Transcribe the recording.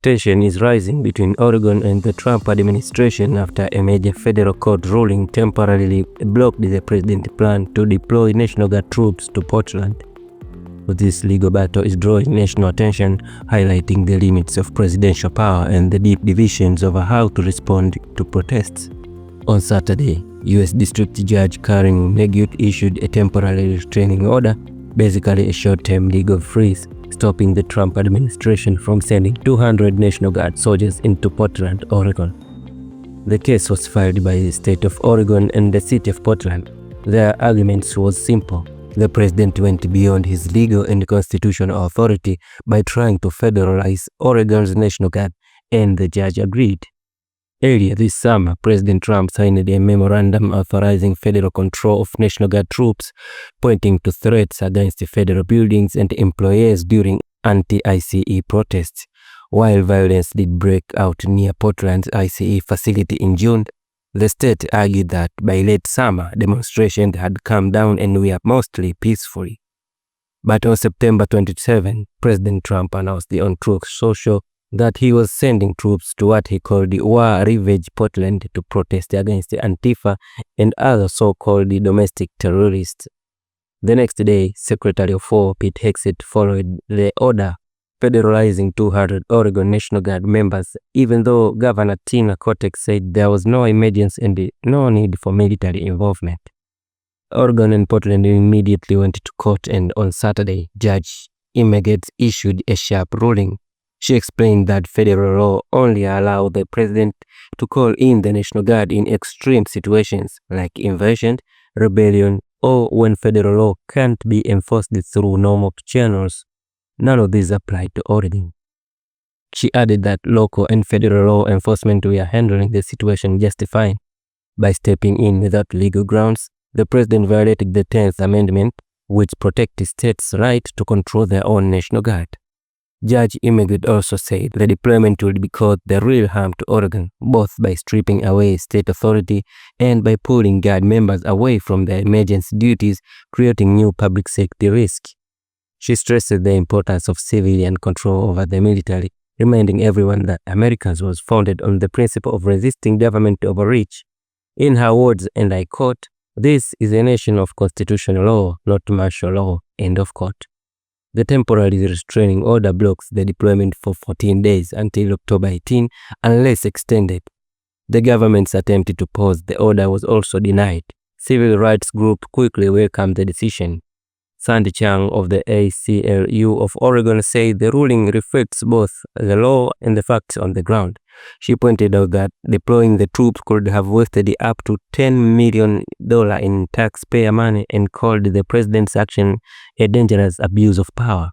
tension is rising between Oregon and the Trump administration after a major federal court ruling temporarily blocked the president's plan to deploy National Guard troops to Portland. This legal battle is drawing national attention, highlighting the limits of presidential power and the deep divisions over how to respond to protests. On Saturday, U.S. District Judge Karen McGirt issued a temporary restraining order, basically a short-term legal freeze, stopping the Trump administration from sending 200 National Guard soldiers into Portland, Oregon. The case was filed by the state of Oregon and the city of Portland. Their arguments was simple. The president went beyond his legal and constitutional authority by trying to federalize Oregon's National Guard, and the judge agreed. Earlier this summer, President Trump signed a memorandum authorizing federal control of National Guard troops, pointing to threats against federal buildings and employees during anti-ICE protests. While violence did break out near Portland's ICE facility in June, the state argued that by late summer, demonstrations had calmed down and were mostly peaceful. But on September 27, President Trump announced on Truth Social that he was sending troops to what he called the war-ravaged Portland to protest against Antifa and other so-called domestic terrorists. The next day, Secretary of War Pete Hegseth followed the order, federalizing 200 Oregon National Guard members, even though Governor Tina Kotek said there was no emergency and no need for military involvement. Oregon and Portland immediately went to court, and on Saturday, Judge McGirt issued a sharp ruling. She explained that federal law only allows the president to call in the National Guard in extreme situations like invasion, rebellion, or when federal law can't be enforced through normal channels. None of these applied to Oregon. She added that local and federal law enforcement were handling the situation just fine. By stepping in without legal grounds, the president violated the 10th Amendment, which protects states' right to control their own National Guard. Judge McGirt also said the deployment would be cause the real harm to Oregon, both by stripping away state authority and by pulling Guard members away from their emergency duties, creating new public safety risks. She stressed the importance of civilian control over the military, reminding everyone that America was founded on the principle of resisting government overreach. In her words, and I quote, "This is a nation of constitutional law, not martial law," end of quote. The temporary restraining order blocks the deployment for 14 days until October 18 unless extended. The government's attempt to pause the order was also denied. Civil rights groups quickly welcomed the decision. Sandy Chang of the ACLU of Oregon said the ruling reflects both the law and the facts on the ground. She pointed out that deploying the troops could have wasted up to $10 million in taxpayer money and called the president's action a dangerous abuse of power.